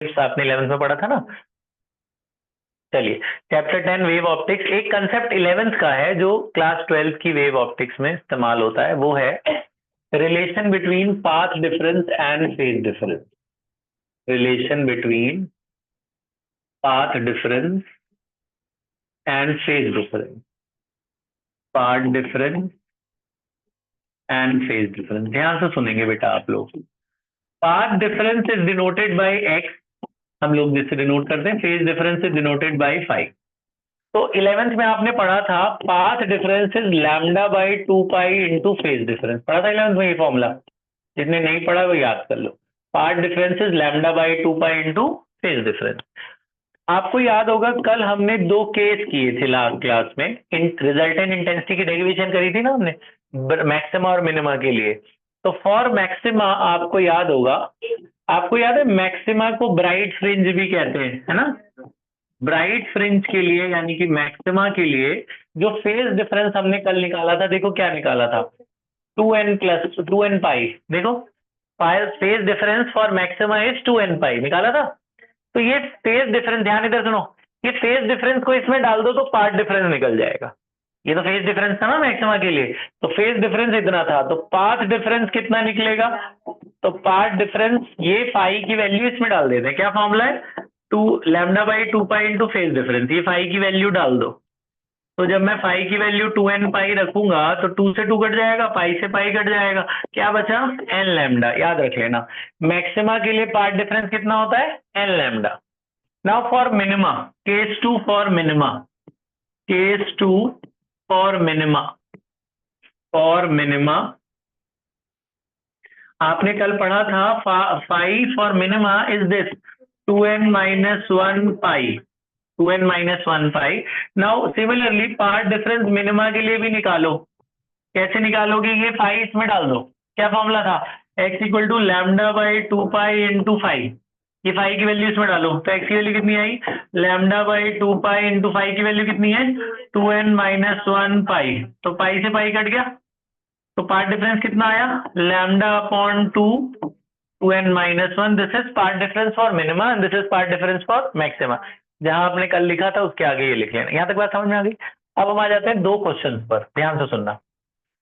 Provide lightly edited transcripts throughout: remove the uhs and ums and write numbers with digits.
आपने 11th में पढ़ा था ना। चलिए, चैप्टर 10 वेव ऑप्टिक्स। एक कंसेप्ट 11th का है जो क्लास 12th की वेव ऑप्टिक्स में इस्तेमाल होता है, वो है relation between path difference and phase difference. Relation between path difference and phase difference. Path difference and phase difference, ध्यान से सुनेंगे बेटा आप लोग। Path difference is denoted by x, हम लोग जिससे डिनोट करते हैं। Phase difference is denoted by five. तो 11th में आपने पढ़ा था path difference is lambda by 2 pi into phase difference, पढ़ा था 11th में ये फॉर्मूला। जिसने नहीं पढ़ा वो याद कर लो। Path difference is lambda by 2 pi into phase difference. आपको याद होगा कल हमने दो केस किए थे लास्ट क्लास में। रिजल्टेंट इंटेंसिटी की डेरिवेशन करी थी ना हमने, मैक्सिमा और मिनिमा के लिए। तो फॉर मैक्सिमा आपको याद होगा, आपको याद है मैक्सिमा को ब्राइट फ्रिंज भी कहते हैं, है ना। ब्राइट फ्रिंज के लिए यानी कि मैक्सिमा के लिए जो फेज डिफरेंस हमने कल निकाला था, देखो क्या निकाला था, 2n+2n पाई। देखो phase difference for maxima is 2n पाई निकाला था। तो ये फेज डिफरेंस, ध्यान इधर सुनो, ये फेज डिफरेंस को इसमें डाल दो तो पार्ट डिफरेंस निकल जाएगा। ये तो फेज डिफरेंस था ना मैक्सिमा के लिए, तो फेज डिफरेंस इतना था, तो पाथ डिफरेंस कितना निकलेगा। तो पाथ डिफरेंस, ये फाई की वैल्यू इसमें डाल देते हैं। क्या फॉर्मूला है, 2 λ/2 पाई इंटू फेज डिफरेंस। ये फाई की वैल्यू डाल दो। तो जब मैं फाई की वैल्यू 2n पाई रखूंगा तो 2 से 2 कट जाएगा, पाई से पाई कट जाएगा, क्या बचा n लैम्डा। याद रख लेना मैक्सिमा के लिए पार्ट डिफरेंस कितना होता है, n lambda. Now for minima, case 2 for minima, case 2 for minima, for minima आपने कल पढ़ा था phi for minima is this 2n-1 pi, 2n-1 pi. Now similarly part difference minima के लिए भी निकालो। कैसे निकालोगे, ये फाई इसमें डाल दो। क्या फॉर्मूला था, x=λ/2 पाई इंटू फाइव। ये फाई की वैल्यू इसमें डालो तो x की वैल्यू कितनी आई, λ/2 पाई इंटू फाई की वैल्यू कितनी है, 2n-1 पाई। तो पाई से पाई कट गया, तो पार्ट डिफरेंस कितना आया, λ/2 2n-1। This is path difference for minima and this is path difference for maxima. जहां आपने कल लिखा था उसके आगे ये लिख लेना। यहां तक बात समझ में आ गई। अब हम आ जाते हैं दो क्वेश्चन पर, ध्यान से सुनना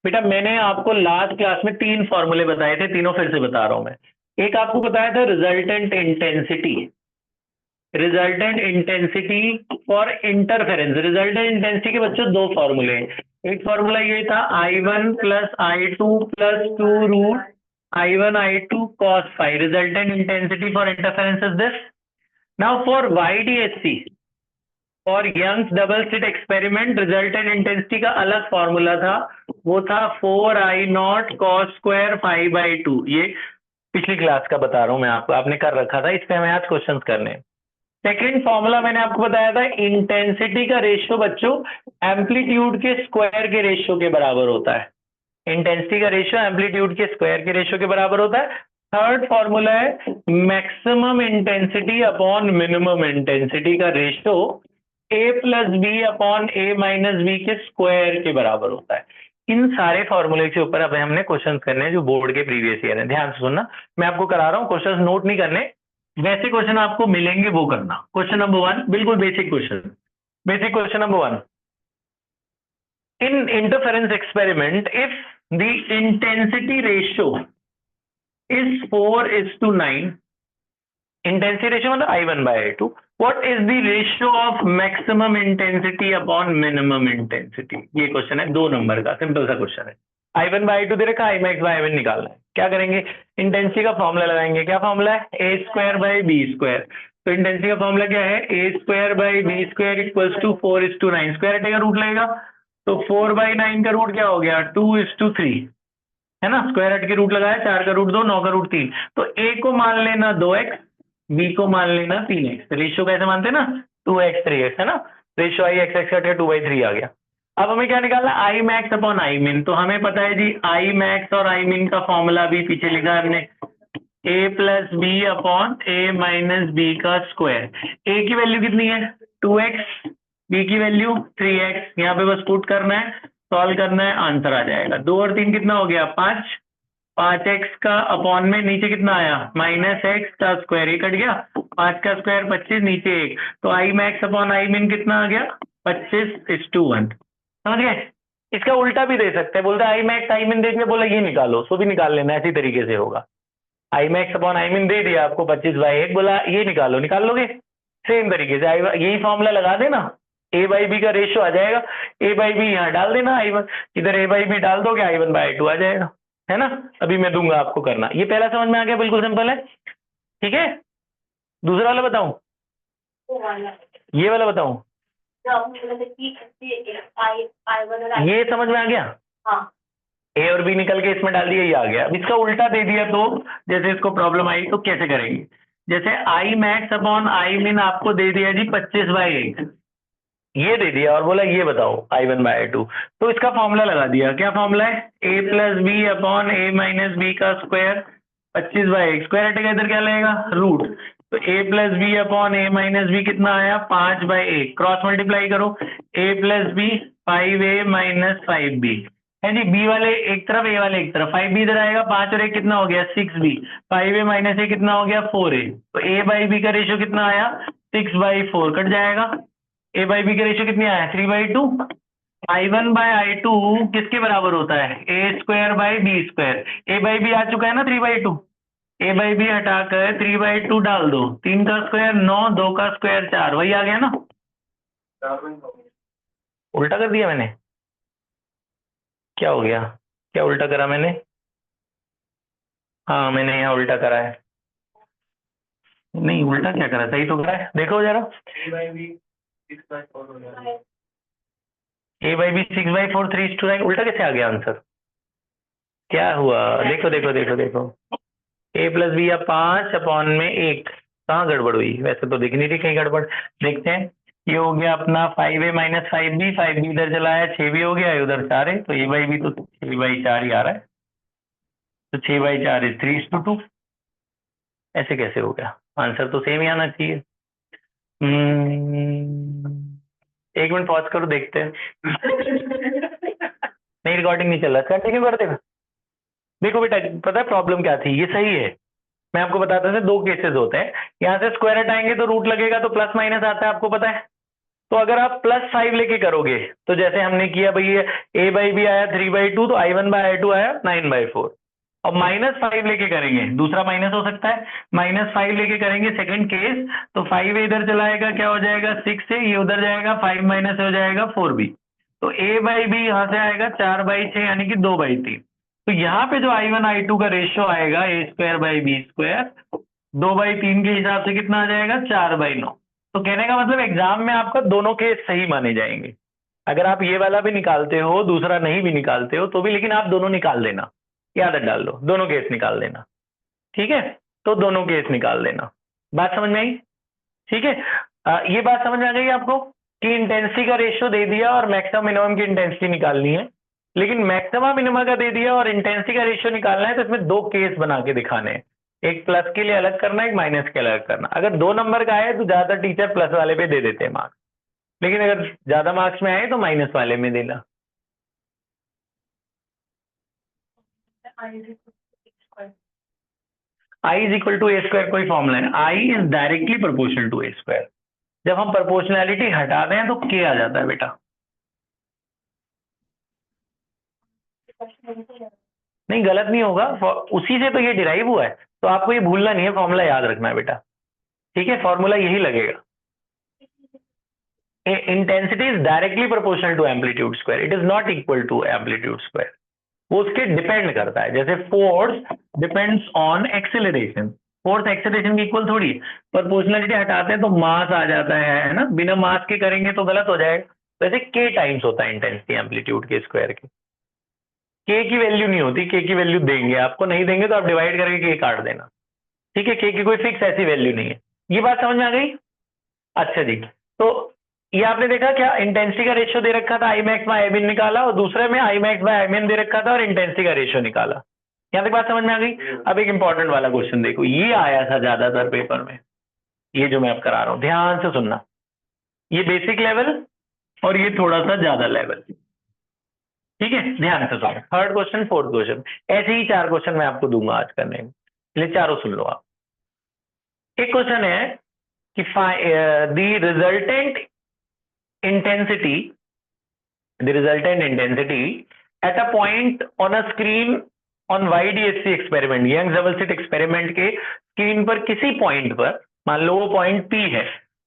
बेटा। मैंने आपको लास्ट क्लास में 3 फॉर्मूले बताए थे, तीनों फिर से बता रहा हूं मैं। एक आपको बताया था resultant intensity, resultant intensity for interference. Resultant intensity के बच्चों दो फॉर्मूले हैं। एक फॉर्मूला ये था I1+I2+2√I1I2cos∅। Resultant intensity for interference is this. Now for YDSC, और Young's double slit experiment, resultant intensity का अलग फॉर्मूला था, वो था 4I0cos²∅/2। ये पिछली क्लास का बता रहा हूं मैं आपको, आपने कर रखा था, इस पे हमें आज क्वेश्चंस करने हैं। सेकेंड फॉर्मूला मैंने आपको बताया था इंटेंसिटी का रेशियो बच्चों एम्पलीट्यूड के स्क्वायर के रेशियो के बराबर होता है। इंटेंसिटी का रेशियो एम्पलीट्यूड के स्क्वायर के रेशियो के बराबर होता है। थर्ड फॉर्मूला है maximum intensity upon minimum intensity का रेशियो A+B/A-B के स्क्वायर के बराबर होता है। इन सारे फॉर्मूले के ऊपर अब हमने क्वेश्चंस करने हैं जो बोर्ड के प्रीवियस ईयर है। ध्यान से सुनना, मैं आपको करा रहा हूं, क्वेश्चंस नोट नहीं करने, वैसे क्वेश्चन आपको मिलेंगे वो करना। क्वेश्चन नंबर 1 बिल्कुल basic question. Basic question number 1, in interference experiment if the intensity ratio is 4:9, intensity ratio मतलब I1/I2, what is the ratio of maximum intensity upon minimum intensity. ये क्वेश्चन है 2 नंबर का, simple सा question है। I1/I2 दे रखा, Imax/I1 निकालना है। क्या करेंगे, इंटेंसिटी का फॉर्मूला लगाएंगे। क्या फॉर्मूला है, A²/B²। तो इंटेंसिटी का फॉर्मूला क्या है, A²/B² इक्वल्स टू 4:9। स्क्वायर हटेगा, रूट लगेगा, तो 4/9 का रूट क्या हो गया, 2:3, है ना। स्क्वायर हट के रूट लगाया, 4 का रूट 2, 9 का रूट 3। तो A को मान लेना 2x, B को मान लेना 3x। रेशियो कैसे मानते हैं ना, 2x 3x, है ना। रेशियो आई एक्स एक्स कट के 2/3 आ गया। अब हमें क्या निकालना, आई मैक्स अपॉन आई मिन। तो हमें पता है जी आई मैक्स और आई मिन का फॉर्मूला भी पीछे लिखा है हमने, A+B/A-B का स्क्वायर। A की वैल्यू कितनी है 2x, B की वैल्यू 3x। यहाँ पे बस पुट करना है, सॉल्व करना है, आंसर आ जाएगा। 2 और 3 कितना हो गया, 5। 5x का अपॉन में नीचे कितना आया -x का स्क्वायर, ये कट गया, 5 का स्क्वायर 25, नीचे 1, तो आई मैक्स अपॉन आई मिन कितना आ गया 25:1। समझ गए? इसका उल्टा भी दे सकते हैं, बोलते आई मैक्स आई मिन दे दिया, बोला ये निकालो, सो भी निकाल लेना, ऐसी तरीके से होगा। आई मैक्स अपॉन आई मिन दे दिया आपको 25/1, बोला ये निकालो, निकाल लोगे सेम तरीके से। यही फॉर्मूला लगा देना, ए बाई बी का रेशियो आ जाएगा, ए बाई बी यहाँ डाल देना, I1 इधर ए बाई बी डाल दोगे, I1/2 आ जाएगा, है ना। अभी मैं दूंगा आपको करना, ये पहला समझ में आ गया, बिल्कुल सिंपल है। ठीक है, दूसरा वाला बताऊं, ये वाला बताऊं, ये समझ में आ गया। ए और बी निकल के इसमें डाल दिया, ये आ गया। अब इसका उल्टा दे दिया तो जैसे इसको प्रॉब्लम आई तो कैसे करेंगे, जैसे आई मैक्स अपॉन आई मिन आपको दे दिया जी 25/1, ये दे दिया और बोला ये बताओ I1/2, तो इसका फॉर्मूला लगा दिया। क्या फॉर्मूला है, a plus B upon a minus B का स्क्वायर 25/1, स्क्वायर हटेगा इधर क्या लगेगा रूट, तो a plus B upon a minus B कितना आया 5/1, क्रॉस मल्टीप्लाई करो, a plus B 5a minus 5b है जी, b वाले एक तरफ a वाले एक तरफ, 5b इधर आएगा, 5 और 1 कितना हो गया 6b, 5a माइनस a कितना हो गया 4a, तो a बाई बी का रेशियो कितना आया 6/4, कट जाएगा। ए बाई बी का रेशियो कितनी आया 3/2, I1/I2 किसके बराबर होता है A square by B square, A by B आ चुका है ना 3/2, ए बाई बी हटाकर 3/2 डाल दो, 3 का स्क्वायर 9, 2 का स्क्वायर 4, वही आ गया ना। उल्टा कर दिया मैंने, क्या हो गया, क्या उल्टा करा मैंने, हाँ मैंने यहाँ उल्टा करा है, नहीं उल्टा क्या करा, सही तो करा है, देखो जरा, ए बाई बी 6/4 3:9, उल्टा कैसे आ गया आंसर, क्या हुआ, देखो देखो देखो देखो, ए प्लस बी या 5 अपॉन में 1, कहाँ गड़बड़ हुई, वैसे तो दिख नहीं रही कहीं गड़बड़, देखते हैं। ये हो गया अपना 5a माइनस 5b, 5b इधर चला है, 6b हो गया, उधर 4 है, तो ए बाई बी तो 6/4 ही आ रहा है, तो 6/4 इज 3:2, ऐसे कैसे हो गया, आंसर तो सेम ही आना चाहिए। एक मिनट पॉज करो, देखते हैं। नहीं रिकॉर्डिंग नहीं चल रहा, कंटिन्यू कर देगा। देखो बेटा, पता है प्रॉब्लम क्या थी, ये सही है, मैं आपको बताता था, दो केसेस होते हैं, यहाँ से स्क्वायर हटाएंगे तो रूट लगेगा, तो प्लस माइनस आता है, आपको पता है। तो अगर आप +5 लेके करोगे, तो जैसे हमने किया भाई, ए बाई बी आया 3/2, तो I1/I2 आया 9/4, और -5 लेके करेंगे, दूसरा माइनस हो सकता है, -5 लेके करेंगे सेकंड केस, तो 5 इधर चलाएगा, क्या हो जाएगा 6 से, ये उधर जाएगा, 5 माइनस हो जाएगा 4b, तो a बाई बी यहाँ से आएगा 4/6, यानी कि 2/3। तो यहाँ पे जो I1/I2 का रेशियो आएगा ए स्क्वायर बाई बी स्क्वायर 2/3 के हिसाब से कितना आ जाएगा 4/9। तो कहने का मतलब एग्जाम में आपका दोनों केस सही माने जाएंगे, अगर आप ये वाला भी निकालते हो, दूसरा नहीं भी निकालते हो तो भी, लेकिन आप दोनों निकाल देना, ये आदत डाल लो, दोनों केस निकाल देना, ठीक है, तो दोनों केस निकाल देना। बात समझ में आई, ठीक है। ये बात समझ में आ गई आपको कि इंटेंसिटी का रेशियो दे दिया और मैक्सिमम मिनिमम की इंटेंसिटी निकालनी है, लेकिन मैक्सिमम मिनिमम का दे दिया और इंटेंसिटी का रेशियो निकालना है, तो इसमें दो केस बना के दिखाने हैं, एक प्लस के लिए अलग करना, एक माइनस के अलग करना। अगर 2 नंबर का है तो ज्यादातर टीचर प्लस वाले पे दे देते हैं मार्क्स, लेकिन अगर ज्यादा मार्क्स में आए तो माइनस वाले में देना। I is equal to A square कोई फॉर्मूला है, I is directly proportional to A square, जब हम प्रोपोर्शनैलिटी हटाते हैं तो K आ जाता है बेटा, नहीं गलत नहीं होगा, उसी से तो ये डिराइव हुआ है, तो आपको ये भूलना नहीं है, फॉर्मूला याद रखना है बेटा, ठीक है, फॉर्मूला यही लगेगा। Intensity is directly proportional to amplitude square, it is not equal to amplitude square, वो उसके डिपेंड करता है, जैसे force depends on acceleration, force acceleration की इक्वल थोड़ी, प्रोपोर्शनलिटी हटाते हैं तो मास आ जाता है ना, बिना मास के करेंगे तो गलत हो जाएगा, वैसे के टाइम्स होता है इंटेंसिटी एम्पलीट्यूड के स्क्वायर के, के की वैल्यू नहीं होती, के की वैल्यू देंगे आपको, नहीं देंगे तो आप डिवाइड करके के काट देना, ठीक है, के की कोई फिक्स ऐसी वैल्यू नहीं है। ये बात समझ में आ गई, अच्छा जी। तो ये आपने देखा क्या, इंटेंसिटी का रेशियो दे रखा था, आई मैक्स बाय आई मिन निकाला, और दूसरे में आई मैक्स बाय आई मिन दे रखा था और इंटेंसिटी का रेशियो निकाला, यहाँ तक बात समझ में आ गई। अब एक इंपॉर्टेंट वाला क्वेश्चन देखो, ये आया था ज्यादातर पेपर में, ये जो मैं अब करा रहा हूं ध्यान से सुनना, ये बेसिक लेवल और ये थोड़ा सा ज्यादा लेवल, ठीक है, ध्यान से सुनो, थर्ड क्वेश्चन फोर्थ क्वेश्चन, ऐसे ही 4 क्वेश्चन मैं आपको दूंगा आज करने में, इसलिए चारों सुन लो आप। एक क्वेश्चन है कि the resultant intensity at a point on a screen on YDHC experiment, Young's double slit experiment के स्क्रीन पर किसी पॉइंट पर, मान लो वो पॉइंट P है,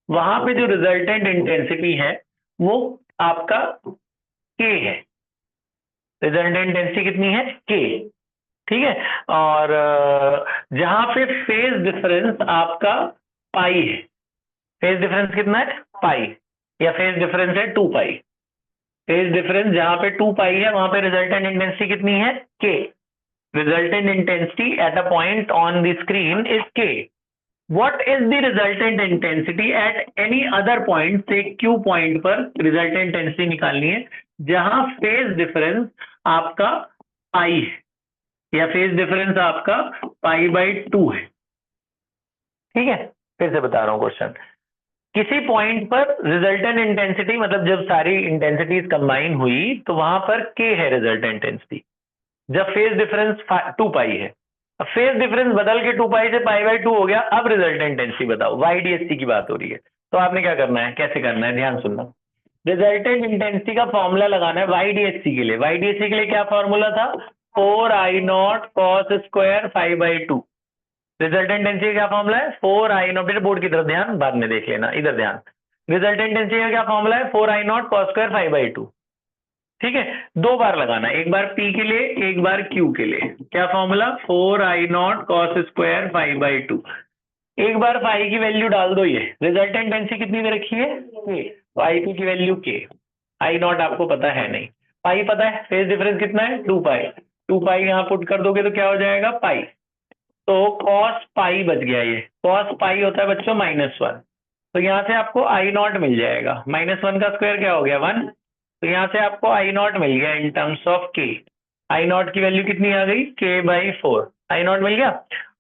वहां पे जो रिजल्टेंट इंटेंसिटी है वो आपका K है। रिजल्टेंट इंटेंसिटी कितनी है? K। ठीक है, और जहां पे फेज डिफरेंस आपका पाई है, फेज डिफरेंस कितना है? पाई, या फेज डिफरेंस है 2 पाई। फेज डिफरेंस जहां पे 2 पाई है वहां पे रिजल्टेंट इंटेंसिटी कितनी है? K। Resultant intensity at a point on the screen is K। What is the resultant intensity at any other point, से Q पॉइंट पर रिजल्टेंट इंटेंसिटी निकालनी है जहां फेज डिफरेंस आपका पाई है, या फेज डिफरेंस आपका π/2 है। ठीक है, फिर से बता रहा हूं क्वेश्चन। किसी पॉइंट पर रिजल्टेंट इंटेंसिटी, मतलब जब सारी इंटेंसिटीज कंबाइन हुई तो वहां पर K है रिजल्टेंट इंटेंसिटी, जब फेज डिफरेंस 2 पाई है। अब फेज डिफरेंस बदल के 2 पाई से π/2 हो गया, अब रिजल्टेंट इंटेंसिटी बताओ। YDHC की बात हो रही है, तो आपने क्या करना है, कैसे करना है, ध्यान सुनना। रिजल्टेंट इंटेंसिटी का फॉर्मूला लगाना है YDHC के लिए। YDHC के लिए क्या फॉर्मूला था? 4I0 cos square 5/2। Resultant intensity का क्या फॉर्मूला है? 4I0, बेटे बोर्ड की तरफ ध्यान, बाद में देख लेना, इधर ध्यान। रिजल्टेंट इंटेंसिटी का क्या फॉर्मूला है? 4I0 cos square 5/2। ठीक है, 2 बार लगाना, एक बार P के लिए, एक बार Q के लिए। क्या फॉर्मूला? 4I0 cos square 5/2। एक बार फाई की वैल्यू डाल दो, ये रिजल्टेंट इंटेंसिटी कितनी दे रखी है? K। तो IP की वैल्यू K, I0 आपको पता है नहीं, पाई पता है, फेज डिफरेंस कितना है? 2 पाई। 2 पाई यहाँ पुट कर दोगे तो क्या हो जाएगा? पाई। तो cos पाई बच गया, ये cos पाई होता है बच्चों -1, तो यहाँ से आपको I0 मिल जाएगा। -1 का स्क्वायर क्या हो गया? 1। तो यहाँ से आपको I0 मिल गया in terms of K। I0 की वैल्यू कितनी आ गई? K/4। I0 मिल गया।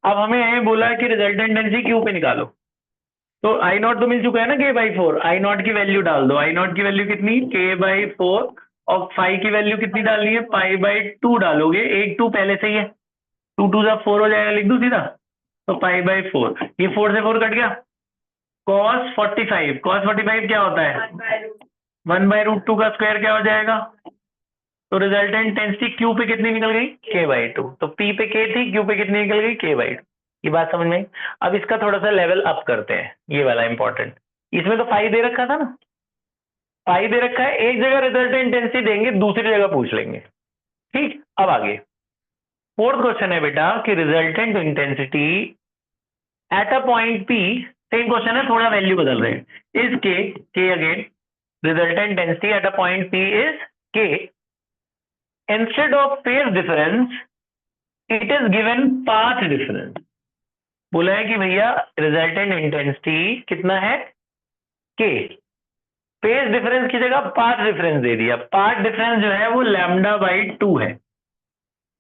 अब हमें बोला कि रिजल्टेंट इंटेंसिटी Q पे निकालो, तो I0 तो मिल चुका है ना, K/4। I0 की वैल्यू डाल दो। I0 की वैल्यू कितनी? K/4। और फाई की वैल्यू कितनी डालनी है? π/2 डालोगे, एक 2 पहले से ही है, 2 2 4 हो जाएगा, लिख दू सीधा, तो π/4। ये 4 से 4 कट गया। cos 45, cos 45 क्या होता है? 1/√2 का स्क्वायर क्या हो जाएगा? तो रिजल्टेंट इंटेंसिटी Q पे कितनी निकल गई? K/2। तो P पे K थी, Q पे कितनी निकल गई? K/2। ये बात समझ में आई? अब इसका थोड़ा सा लेवल अप करते हैं, ये वाला इंपॉर्टेंट। इसमें तो फाई दे रखा था ना, फाई दे रखा है, एक जगह रिजल्टेंट इंटेंसिटी देंगे, दूसरी जगह पूछ लेंगे। ठीक, अब आगे फोर्थ क्वेश्चन है बेटा कि resultant intensity at a point P, same question है, थोड़ा वैल्यू बदल रहे हैं। Is K again, resultant intensity at a point P is K। Instead of phase difference it is given path difference. बोला है कि भैया रिजल्टेंट इंटेंसिटी कितना है? K। फेज डिफरेंस की जगह पाथ डिफरेंस दे दिया। पाथ डिफरेंस जो है वो λ/2 है।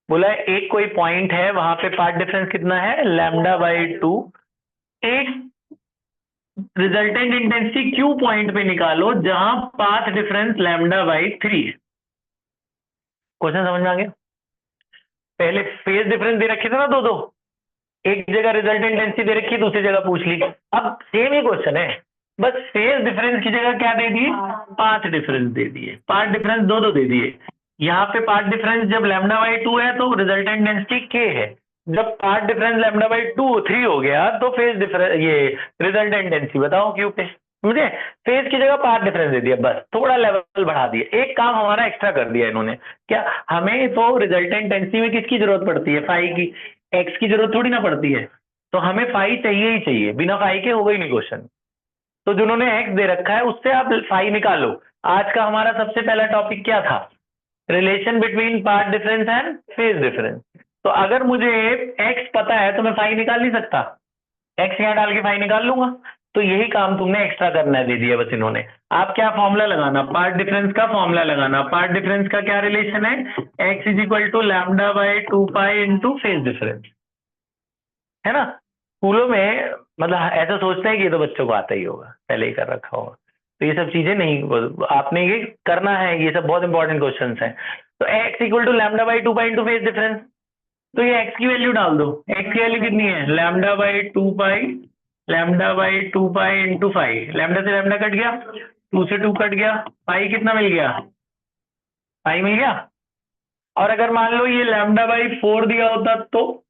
बोला है एक कोई पॉइंट है, वहां पे पाथ डिफरेंस कितना है? λ/2। एक रिजल्टेंट इंटेंसिटी Q पॉइंट पे निकालो जहां पाथ डिफरेंस λ/3 है। क्वेश्चन समझ में आ गया? पहले फेज डिफरेंस दे रखे थे ना दो दो, एक जगह रिजल्टेंट इंटेंसिटी दे रखी है, दूसरी जगह पूछ ली। अब सेम ही क्वेश्चन है, बस फेज डिफरेंस की जगह क्या दे दिए? पाथ डिफरेंस दे दिए। पाथ डिफरेंस दो दो दे दिए। यहाँ पे पाथ डिफरेंस जब λ/2 है तो रिजल्टेंट इंटेंसिटी K है। जब पाथ डिफरेंस λ/2 3 हो गया तो फेज डिफरेंस, ये रिजल्टेंट इंटेंसिटी बताओ Q पे। मुझे फेज की जगह पाथ डिफरेंस दे दिया, बस थोड़ा लेवल बढ़ा दिया, एक काम हमारा एक्स्ट्रा कर दिया इन्होंने। क्या हमें तो रिजल्टेंट इंटेंसिटी में किसकी जरूरत पड़ती है? फाई की। एक्स की जरूरत थोड़ी ना पड़ती है, तो हमें फाई चाहिए ही चाहिए, बिना फाई के होगा ही नहीं क्वेश्चन। तो जिन्होंने एक्स दे रखा है उससे आप फाई निकालो। आज का हमारा सबसे पहला टॉपिक क्या था? Relation between path difference and phase difference. तो अगर मुझे एक्स पता है तो मैं फाई निकाल नहीं सकता, एक्स यहाँ डाल के फाई निकाल लूंगा। तो यही काम तुमने एक्स्ट्रा करना है, दे दिया बस इन्होंने। आप क्या फॉर्मूला लगाना? पार्ट डिफरेंस का फॉर्मूला लगाना। पार्ट डिफरेंस का क्या रिलेशन है? x is equal to λ/2 pi into phase difference, है ना? स्कूलों में मतलब ऐसा सोचते हैं कि ये तो बच्चों को आता ही होगा, पहले ही कर रखा होगा, तो ये सब चीजें नहीं, आपने ये करना है, ये सब बहुत इंपॉर्टेंट क्वेश्चंस हैं। तो x equal to lambda by 2 pi into phase difference. तो ये x की वैल्यू डाल दो, x की वैल्यू कितनी है lambda by 2 pi into 5, lambda से लैम्डा कट गया, 2 से 2 कट गया, पाई कितना मिल गया, पाई मिल गया। और अगर मान लो ये लैम्डा बाई 4 दिया होता तो,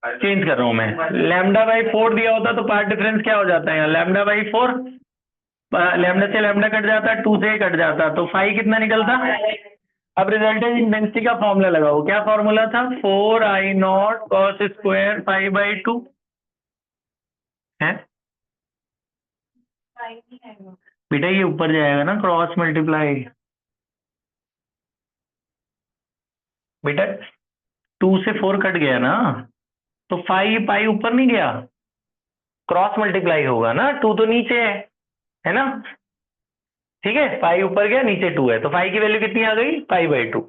चेंज कर रहा हूं मैं, लैम्डा बाई 4 दिया होता तो पार्ट डिफरेंस क्या हो जाता है यहाँ, लैम्डा बाई 4, लैम्डा से लैम्डा कट जाता, 2 से कट जाता, तो फाई कितना निकलता। अब रिजल्टेंट इंटेंसिटी का फॉर्मूला लगाओ, क्या फॉर्मूला था, 4I0 cos स्क्वायर 5/2 है बेटा, ये ऊपर जाएगा ना क्रॉस मल्टीप्लाई बेटा, 2 से 4 कट गया ना, तो 5 पाई ऊपर नहीं गया, क्रॉस मल्टीप्लाई होगा ना, 2 तो नीचे है ना, ठीक है, पाई ऊपर गया नीचे 2 है, तो फाई की वैल्यू कितनी आ गई, π/2।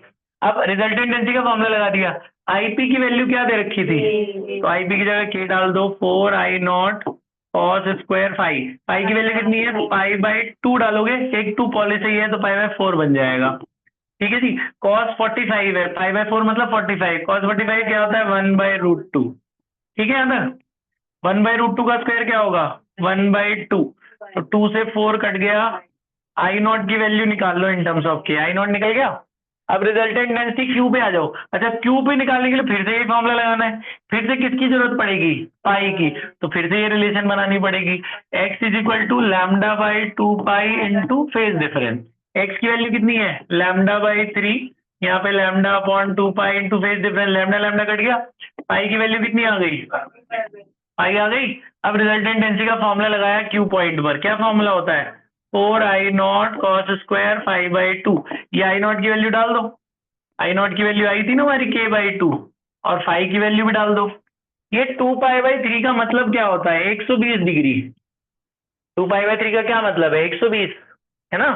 अब रिजल्टेंट डेंसिटी का फॉर्मूला लगा दिया, आईपी की वैल्यू क्या दे रखी थी, तो आईपी की जगह के डाल दो, 4I0 cos स्क्वायर 5, पाई की वैल्यू कितनी है, π/2 डालोगे, एक 2 पॉलिश ही है तो π/4 बन जाएगा, ठीक है जी। cos 45 है, π/4 मतलब 45, cos 45 क्या होता है 1/√2, ठीक है ना, 1/√2 का स्क्वायर क्या होगा 1/2, तो 2 से 4 कट गया, I0 की वैल्यू निकाल लो इन टर्म्स ऑफ के, I0 निकल गया। अब रिजल्टेंट डेंसिटी क्यू पे आ जाओ, अच्छा क्यू पे निकालने के लिए फिर से ये फॉर्मूला लगाना है, फिर से किसकी जरूरत पड़ेगी, पाई की, तो फिर से ये रिलेशन बनानी पड़ेगी, x is equal to lambda by 2 pi into phase difference, x की वैल्यू कितनी है लैम्डा बाई 3, यहाँ पे lambda upon 2 pi into phase difference, lambda lambda cut गया, पाई की वैल्यू कितनी आ गई, पाई आ गई। अब रिजल्टेंट डेंसिटी का फॉर्मूला लगाया क्यू पॉइंट पर, क्या फॉर्मूला होता है 4I0 cos स्क्वायर 5/2, ये I0 की वैल्यू डाल दो, I0 की वैल्यू आई थी ना हमारी k/2, और फाई की वैल्यू भी डाल दो। ये 2π/3 का मतलब क्या होता है 120 डिग्री, 2π/3 का क्या मतलब है 120, है ना,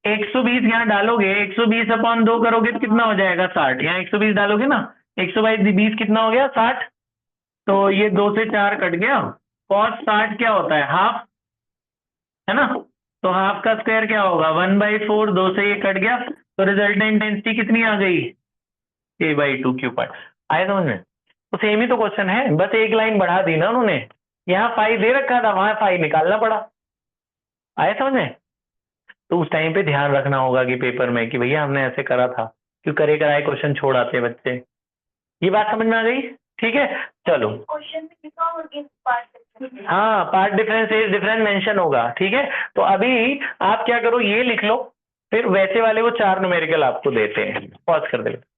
120 यहाँ डालोगे, 120 अपॉन 2 करोगे तो कितना हो जाएगा 60, यहाँ 120 डालोगे ना, 120 कितना हो गया 60, तो ये 2 से 4 कट गया, cos 60 क्या होता है हाफ, है ना, तो हाफ का स्क्वायर क्या होगा 1/4, 2 से ये कट गया, तो रिजल्टेंट डेंसिटी कितनी आ गई k/2 क्यू पार्ट, आया समझ में। तो सेम ही तो क्वेश्चन है, बस एक लाइन बढ़ा दी ना उन्होंने, यहाँ फाई दे रखा था वहां फाई निकालना पड़ा, आया समझ में। तो उस टाइम पे ध्यान रखना होगा कि पेपर में कि भैया हमने ऐसे करा था, क्यों करे कराए क्वेश्चन छोड़ आते बच्चे, ये बात समझ में आ गई, ठीक है चलो। हाँ path difference age difference mention होगा, ठीक है, तो अभी आप क्या करो ये लिख लो, फिर वैसे वाले वो 4 न्यूमेरिकल आपको देते हैं, पॉज कर दे।